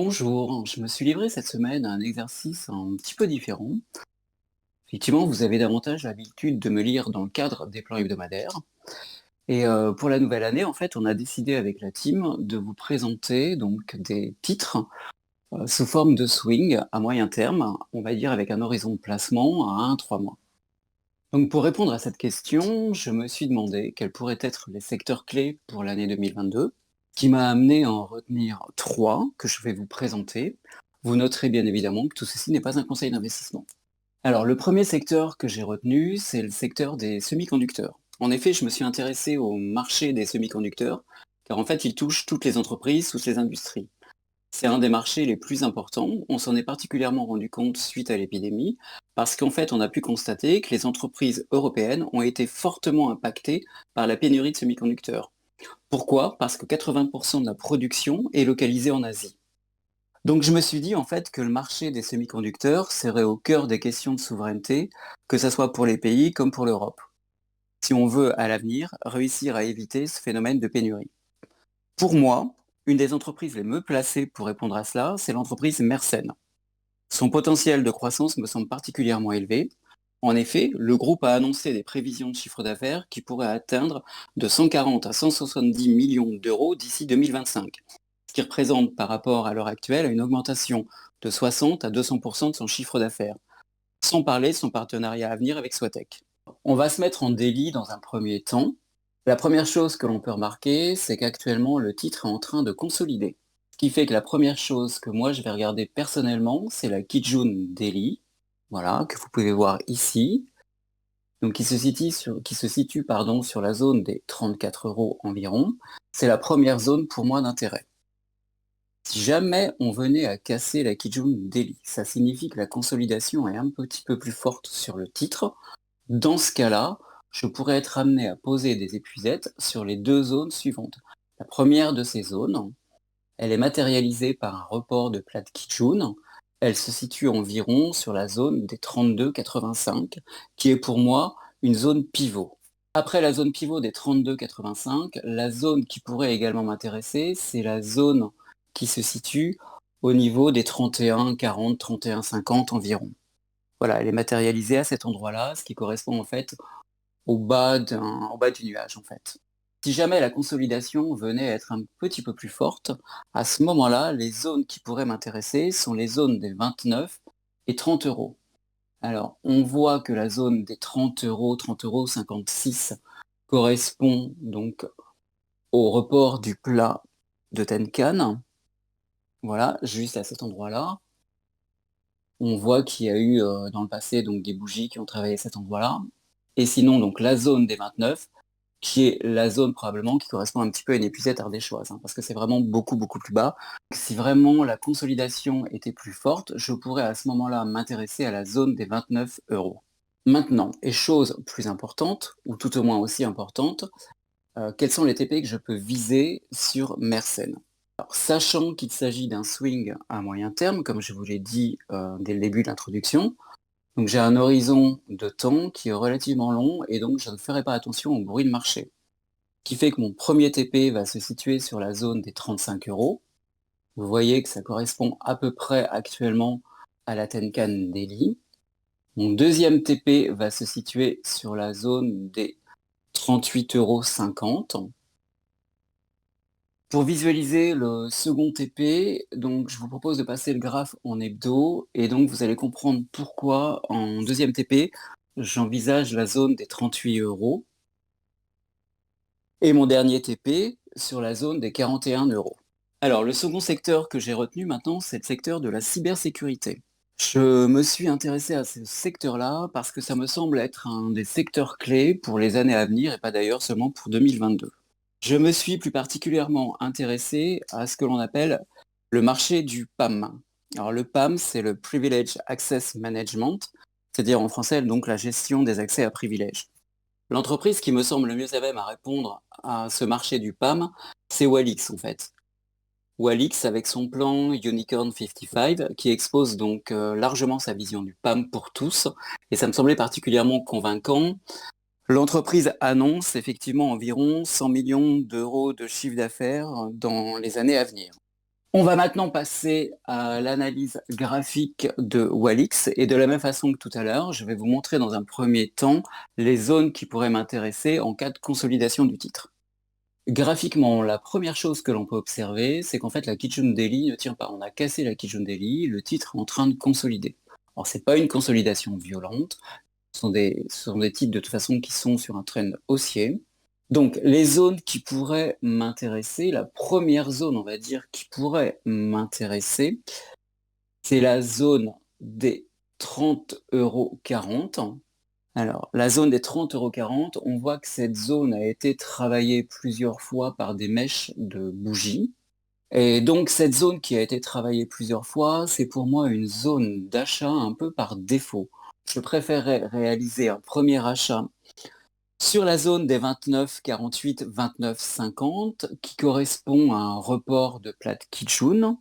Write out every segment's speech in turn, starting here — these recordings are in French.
Bonjour, je me suis livré cette semaine à un exercice un petit peu différent. Effectivement, vous avez davantage l'habitude de me lire dans le cadre des plans hebdomadaires. Et pour la nouvelle année, en fait, on a décidé avec la team de vous présenter donc des titres sous forme de swing à moyen terme, on va dire avec un horizon de placement à 1 à 3 mois. Donc pour répondre à cette question, je me suis demandé quels pourraient être les secteurs clés pour l'année 2022, qui m'a amené à en retenir trois que je vais vous présenter. Vous noterez bien évidemment que tout ceci n'est pas un conseil d'investissement. Alors le premier secteur que j'ai retenu, c'est le secteur des semi-conducteurs. En effet, je me suis intéressé au marché des semi-conducteurs, car en fait, il touche toutes les entreprises, toutes les industries. C'est un des marchés les plus importants. On s'en est particulièrement rendu compte suite à l'épidémie, parce qu'en fait, on a pu constater que les entreprises européennes ont été fortement impactées par la pénurie de semi-conducteurs. Pourquoi? Parce que 80% de la production est localisée en Asie. Donc je me suis dit en fait que le marché des semi-conducteurs serait au cœur des questions de souveraineté, que ce soit pour les pays comme pour l'Europe, si on veut à l'avenir réussir à éviter ce phénomène de pénurie. Pour moi, une des entreprises les mieux placées pour répondre à cela, c'est l'entreprise Mersenne. Son potentiel de croissance me semble particulièrement élevé. En effet, le groupe a annoncé des prévisions de chiffre d'affaires qui pourraient atteindre de 140 à 170 millions d'euros d'ici 2025, ce qui représente par rapport à l'heure actuelle une augmentation de 60 à 200% de son chiffre d'affaires, sans parler de son partenariat à venir avec Swatec. On va se mettre en délit dans un premier temps. La première chose que l'on peut remarquer, c'est qu'actuellement le titre est en train de consolider. Ce qui fait que la première chose que moi je vais regarder personnellement, c'est la Kijun Daily, voilà, que vous pouvez voir ici, donc qui se situe sur la zone des 34 euros environ. C'est la première zone pour moi d'intérêt. Si jamais on venait à casser la Kijun Daily, ça signifie que la consolidation est un petit peu plus forte sur le titre. Dans ce cas-là, je pourrais être amené à poser des épuisettes sur les deux zones suivantes. La première de ces zones, elle est matérialisée par un report de plate Kijun. Elle se situe environ sur la zone des 32,85, qui est pour moi une zone pivot. Après la zone pivot des 32,85, la zone qui pourrait également m'intéresser, c'est la zone qui se situe au niveau des 31,40, 31,50 environ. Voilà, elle est matérialisée à cet endroit-là, ce qui correspond en fait au bas du nuage en fait. Si jamais la consolidation venait à être un petit peu plus forte, à ce moment-là, les zones qui pourraient m'intéresser sont les zones des 29 et 30 euros. Alors, on voit que la zone des 30 euros 56 correspond donc au report du plat de Tenkan. Voilà, juste à cet endroit-là. On voit qu'il y a eu dans le passé donc des bougies qui ont travaillé cet endroit-là. Et sinon, donc la zone des 29, qui est la zone probablement qui correspond un petit peu à une épuisette ardéchoise, parce que c'est vraiment beaucoup, beaucoup plus bas. Si vraiment la consolidation était plus forte, je pourrais à ce moment-là m'intéresser à la zone des 29 euros. Maintenant, et chose plus importante, ou tout au moins aussi importante, quels sont les TP que je peux viser sur Mersenne? Alors, sachant qu'il s'agit d'un swing à moyen terme, comme je vous l'ai dit dès le début de l'introduction, donc j'ai un horizon de temps qui est relativement long et donc je ne ferai pas attention au bruit de marché. Ce qui fait que mon premier TP va se situer sur la zone des 35 euros. Vous voyez que ça correspond à peu près actuellement à la Tenkan Daily. Mon deuxième TP va se situer sur la zone des 38,50 euros. Pour visualiser le second TP, donc je vous propose de passer le graphe en hebdo et donc vous allez comprendre pourquoi en deuxième TP, j'envisage la zone des 38 euros et mon dernier TP sur la zone des 41 euros. Alors le second secteur que j'ai retenu maintenant, c'est le secteur de la cybersécurité. Je me suis intéressé à ce secteur-là parce que ça me semble être un des secteurs clés pour les années à venir et pas d'ailleurs seulement pour 2022. Je me suis plus particulièrement intéressé à ce que l'on appelle le marché du PAM. Alors le PAM, c'est le Privilege Access Management, c'est-à-dire en français donc la gestion des accès à privilèges. L'entreprise qui me semble le mieux à même à répondre à ce marché du PAM, c'est Wallix en fait. Wallix avec son plan Unicorn 55 qui expose donc largement sa vision du PAM pour tous et ça me semblait particulièrement convaincant. L'entreprise annonce effectivement environ 100 millions d'euros de chiffre d'affaires dans les années à venir. On va maintenant passer à l'analyse graphique de Walix et de la même façon que tout à l'heure, je vais vous montrer dans un premier temps les zones qui pourraient m'intéresser en cas de consolidation du titre. Graphiquement, la première chose que l'on peut observer, c'est qu'en fait la Kijun Daily ne tient pas. On a cassé la Kijun Daily, le titre est en train de consolider. Alors c'est pas une consolidation violente, ce sont des titres de toute façon qui sont sur un trend haussier. Donc les zones qui pourraient m'intéresser, la première zone on va dire qui pourrait m'intéresser, c'est la zone des 30,40 €. Alors, la zone des 30,40 €, on voit que cette zone a été travaillée plusieurs fois par des mèches de bougies. Et donc, cette zone qui a été travaillée plusieurs fois, c'est pour moi une zone d'achat un peu par défaut. Je préférerais réaliser un premier achat sur la zone des 29,48, 29,50, qui correspond à un report de plate Kijun.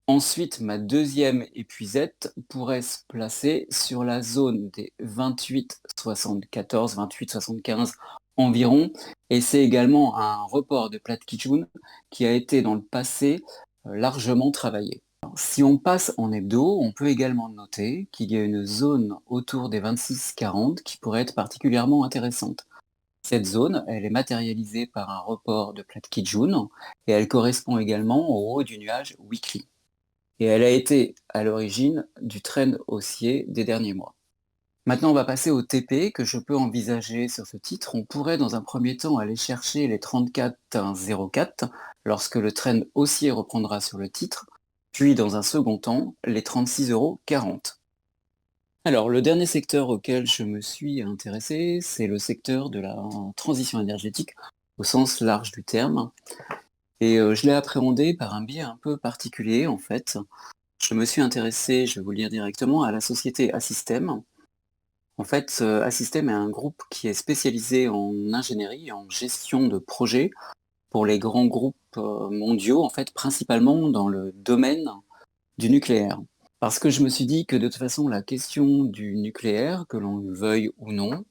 Ensuite, ma deuxième épuisette pourrait se placer sur la zone des 28,74, 28,75 environ. Et c'est également un report de plate Kijun qui a été dans le passé largement travaillé. Alors, si on passe en hebdo, on peut également noter qu'il y a une zone autour des 26,40 qui pourrait être particulièrement intéressante. Cette zone, elle est matérialisée par un report de plate Kijun et elle correspond également au haut du nuage weekly. Et elle a été à l'origine du trend haussier des derniers mois. Maintenant, on va passer au TP que je peux envisager sur ce titre. On pourrait dans un premier temps aller chercher les 34,04 lorsque le trend haussier reprendra sur le titre, puis dans un second temps, les 36,40 €. Alors, le dernier secteur auquel je me suis intéressé, c'est le secteur de la transition énergétique au sens large du terme. Et je l'ai appréhendé par un biais un peu particulier en fait. Je me suis intéressé, je vais vous le dire directement, à la société Assystem. En fait, Assystem est un groupe qui est spécialisé en ingénierie et en gestion de projets pour les grands groupes mondiaux, en fait, principalement dans le domaine du nucléaire. Parce que je me suis dit que de toute façon, la question du nucléaire, que l'on le veuille ou non,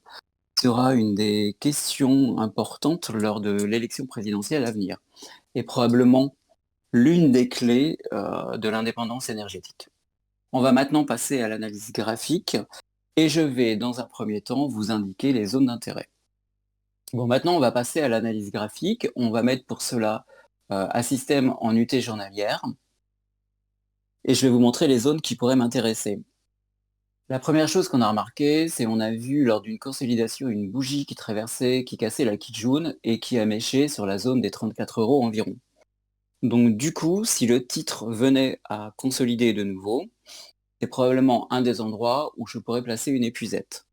sera une des questions importantes lors de l'élection présidentielle à venir, et probablement l'une des clés de l'indépendance énergétique. On va maintenant passer à l'analyse graphique et je vais dans un premier temps vous indiquer les zones d'intérêt. Bon, maintenant on va passer à l'analyse graphique. On va mettre pour cela un système en UT journalière et je vais vous montrer les zones qui pourraient m'intéresser. La première chose qu'on a remarqué, c'est on a vu lors d'une consolidation une bougie qui traversait, qui cassait la Kijun et qui a méché sur la zone des 34 € environ. Donc du coup, si le titre venait à consolider de nouveau, c'est probablement un des endroits où je pourrais placer une épuisette.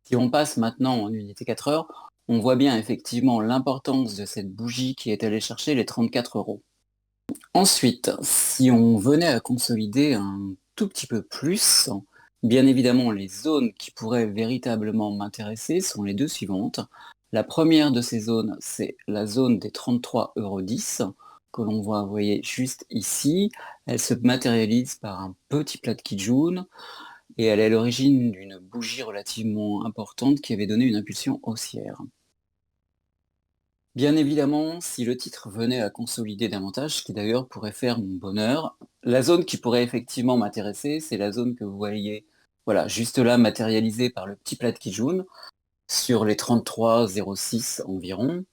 Si on passe maintenant en unité 4 heures, on voit bien effectivement l'importance de cette bougie qui est allée chercher les 34 €. Ensuite, si on venait à consolider un tout petit peu plus, bien évidemment les zones qui pourraient véritablement m'intéresser sont les deux suivantes. La première de ces zones, c'est la zone des 33,10 € que l'on voit, vous voyez, juste ici. Elle se matérialise par un petit plat de Kijun et elle est à l'origine d'une bougie relativement importante qui avait donné une impulsion haussière. Bien évidemment, si le titre venait à consolider davantage, ce qui d'ailleurs pourrait faire mon bonheur, la zone qui pourrait effectivement m'intéresser, c'est la zone que vous voyez, voilà, juste là matérialisée par le petit plat de Kijun, sur les 33,06 environ.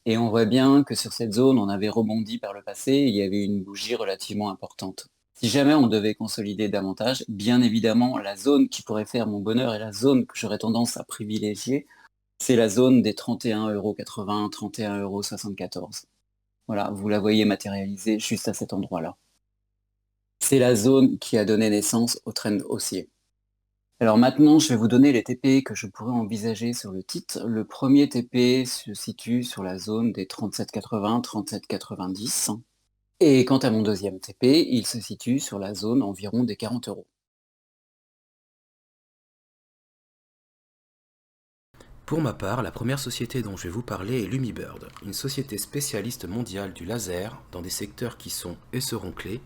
Et on voit bien que sur cette zone, on avait rebondi par le passé et il y avait une bougie relativement importante. Si jamais on devait consolider davantage, bien évidemment, la zone qui pourrait faire mon bonheur et la zone que j'aurais tendance à privilégier, c'est la zone des 31,80 €, 31,74 €. Voilà, vous la voyez matérialisée juste à cet endroit-là. C'est la zone qui a donné naissance au trend haussier. Alors maintenant, je vais vous donner les TP que je pourrais envisager sur le titre. Le premier TP se situe sur la zone des 37,80, 37,90. Et quant à mon deuxième TP, il se situe sur la zone environ des 40 €. Pour ma part, la première société dont je vais vous parler est Lumibird, une société spécialiste mondiale du laser dans des secteurs qui sont et seront clés,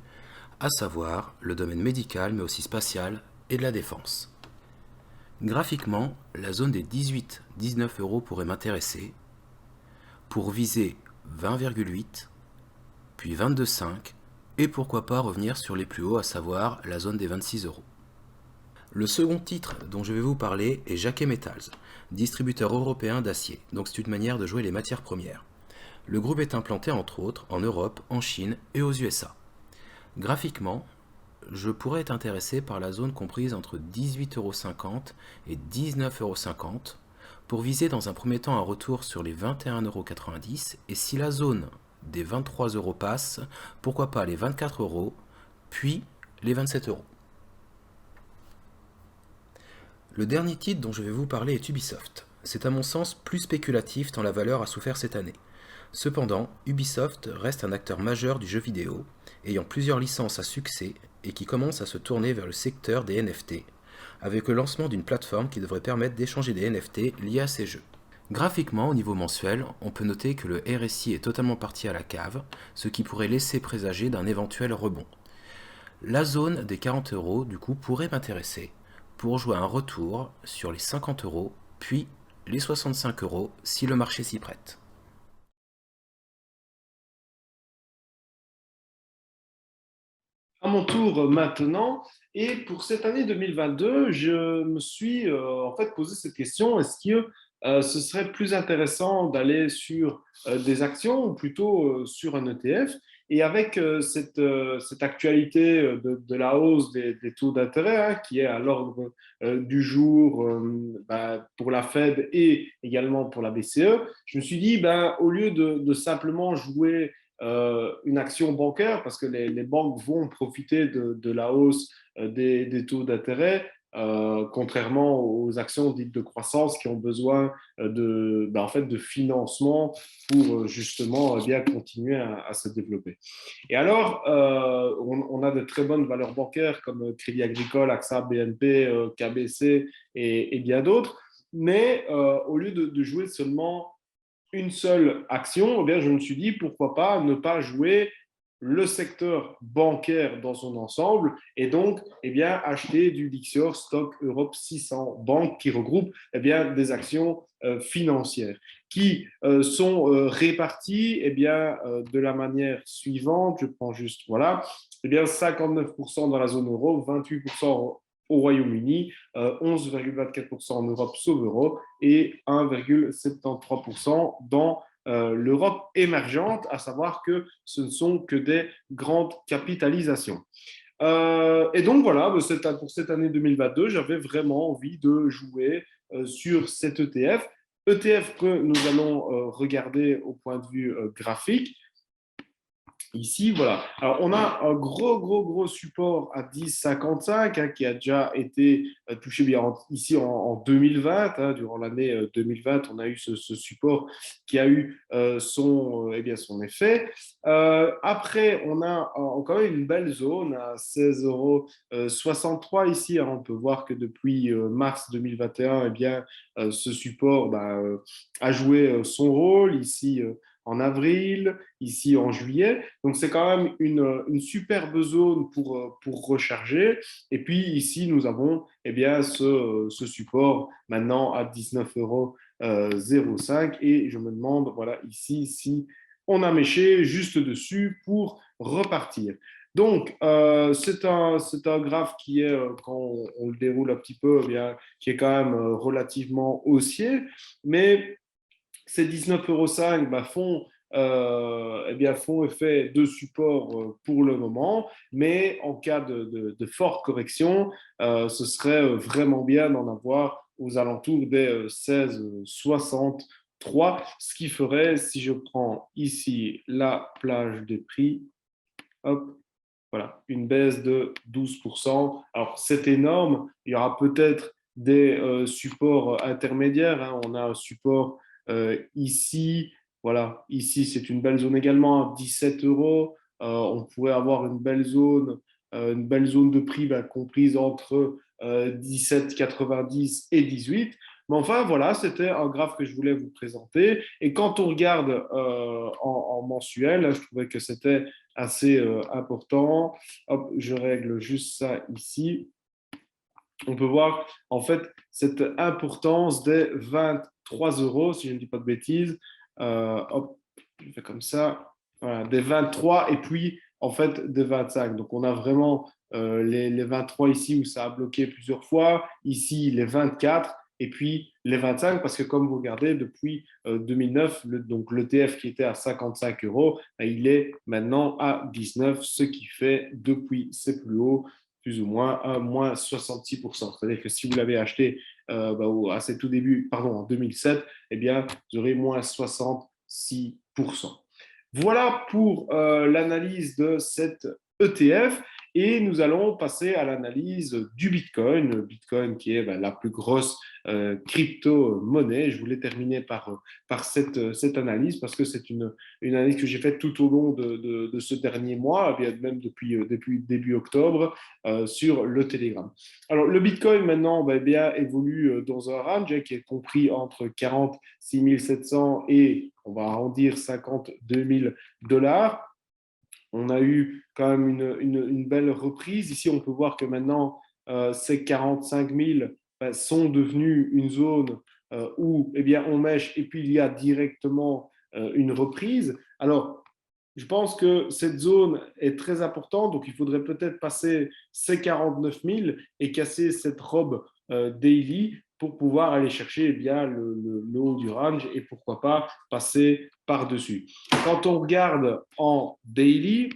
à savoir le domaine médical mais aussi spatial et de la défense. Graphiquement, la zone des 18-19 € pourrait m'intéresser pour viser 20,8, puis 22,5 et pourquoi pas revenir sur les plus hauts, à savoir la zone des 26 euros. Le second titre dont je vais vous parler est Jacquet Metals, distributeur européen d'acier, donc c'est une manière de jouer les matières premières. Le groupe est implanté entre autres en Europe, en Chine et aux USA. Graphiquement, je pourrais être intéressé par la zone comprise entre 18,50 € et 19,50 € pour viser dans un premier temps un retour sur les 21,90 € et si la zone des 23 € passe, pourquoi pas les 24 €, puis les 27 €. Le dernier titre dont je vais vous parler est Ubisoft. C'est à mon sens plus spéculatif tant la valeur a souffert cette année. Cependant, Ubisoft reste un acteur majeur du jeu vidéo, ayant plusieurs licences à succès et qui commence à se tourner vers le secteur des NFT, avec le lancement d'une plateforme qui devrait permettre d'échanger des NFT liés à ces jeux. Graphiquement, au niveau mensuel, on peut noter que le RSI est totalement parti à la cave, ce qui pourrait laisser présager d'un éventuel rebond. La zone des 40 € du coup pourrait m'intéresser pour jouer un retour sur les 50 €, puis les 65 € si le marché s'y prête. À mon tour maintenant, et pour cette année 2022, je me suis en fait posé cette question, est-ce que ce serait plus intéressant d'aller sur des actions ou plutôt sur un ETF? Et avec cette actualité de la hausse des taux d'intérêt qui est à l'ordre du jour pour la Fed et également pour la BCE, je me suis dit, au lieu de simplement jouer une action bancaire parce que les banques vont profiter de la hausse des taux d'intérêt, contrairement aux actions dites de croissance qui ont besoin en fait, de financement pour justement bien continuer à se développer. Et alors, on a de très bonnes valeurs bancaires comme Crédit Agricole, AXA, BNP, KBC et bien d'autres. Mais au lieu de jouer seulement une seule action, eh bien, je me suis dit pourquoi pas ne pas jouer le secteur bancaire dans son ensemble et donc acheter du Lyxor Stock Europe 600 banques qui regroupe des actions financières qui sont réparties de la manière suivante. Je prends juste, voilà, 59% dans la zone euro, 28% au Royaume-Uni, 11,24% en Europe sauf euro et 1,73% dans l'Europe émergente, à savoir que ce ne sont que des grandes capitalisations. Et donc voilà, pour cette année 2022, j'avais vraiment envie de jouer sur cet ETF. ETF que nous allons regarder au point de vue graphique. Ici, voilà. Alors, on a un gros support à 10,55 qui a déjà été touché bien ici en 2020. Durant l'année 2020, on a eu ce support qui a eu son effet. Après, on a encore une belle zone à 16,63 € ici. On peut voir que depuis mars 2021, ce support a joué son rôle ici en avril, ici en juillet. Donc, c'est quand même une superbe zone pour recharger. Et puis, ici, nous avons ce support maintenant à 19,05 € Et je me demande, voilà, ici, si on a méché juste dessus pour repartir. Donc, c'est un graphe qui est, quand on le déroule un petit peu, qui est quand même relativement haussier. Mais ces 19,05 € font effet de support pour le moment, mais en cas de forte correction, ce serait vraiment bien d'en avoir aux alentours des 16,63, ce qui ferait, si je prends ici la plage des prix, hop, voilà, une baisse de 12%. Alors, c'est énorme. Il y aura peut-être des supports intermédiaires. On a un support ici. Voilà, ici, c'est une belle zone également à 17 €. On pourrait avoir une belle zone de prix comprise entre 17,90 et 18. Mais enfin, voilà, c'était un graphe que je voulais vous présenter. Et quand on regarde en mensuel, là, je trouvais que c'était assez important. Hop, je règle juste ça ici. On peut voir en fait cette importance des 23 €, si je ne dis pas de bêtises. Hop, je fais comme ça. Voilà, des 23 et puis en fait des 25. Donc on a vraiment les 23 ici où ça a bloqué plusieurs fois, ici les 24 et puis les 25 parce que comme vous regardez depuis 2009, donc l'ETF qui était à 55 euros, il est maintenant à 19, ce qui fait depuis ses plus hauts plus ou moins un moins 66%. C'est-à-dire que si vous l'avez acheté à ses tout débuts, pardon, en 2007, eh bien, vous aurez moins 66%. Voilà pour l'analyse de cet ETF et nous allons passer à l'analyse du Bitcoin. Bitcoin qui est la plus grosse crypto-monnaie. Je voulais terminer par cette analyse parce que c'est une analyse que j'ai faite tout au long de ce dernier mois, bien même depuis début octobre, sur le Telegram. Alors, le Bitcoin maintenant bien, évolue dans un range qui est compris entre 46 700 et, on va arrondir, 52 000 $. On a eu quand même une belle reprise. Ici, on peut voir que maintenant, ces 45 000 sont devenus une zone où eh bien, on mèche et puis il y a directement une reprise. Alors, je pense que cette zone est très importante, donc il faudrait peut-être passer ces 49 000 et casser cette robe daily pour pouvoir aller chercher eh bien, le haut du range et pourquoi pas passer par-dessus. Quand on regarde en daily,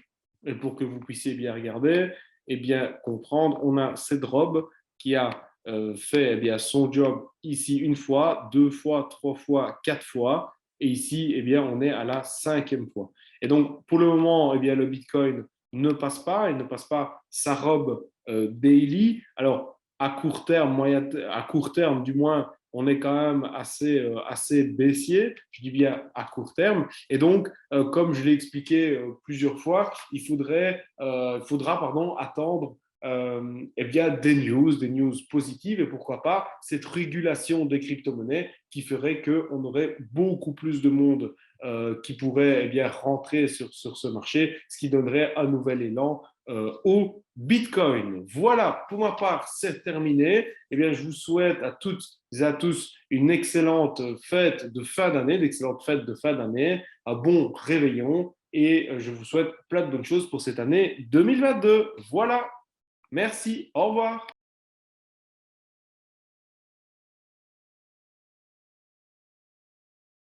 et pour que vous puissiez bien regarder et bien comprendre, on a cette robe qui a fait eh bien, son job ici une fois, deux fois, trois fois, quatre fois, et ici, eh bien, on est à la cinquième fois. Et donc, pour le moment, eh bien, le Bitcoin ne passe pas, il ne passe pas sa robe daily. Alors, à court terme, à court terme, du moins, on est quand même assez baissier, je dis bien à court terme. Et donc, comme je l'ai expliqué plusieurs fois, faudra attendre eh bien, des news positives et pourquoi pas cette régulation des crypto-monnaies qui ferait qu'on aurait beaucoup plus de monde qui pourrait eh bien, rentrer sur ce marché, ce qui donnerait un nouvel élan au Bitcoin. Voilà, pour ma part, c'est terminé. Eh bien, je vous souhaite à toutes et à tous une excellente fête de fin d'année, un bon réveillon et je vous souhaite plein de bonnes choses pour cette année 2022. Voilà, merci, au revoir.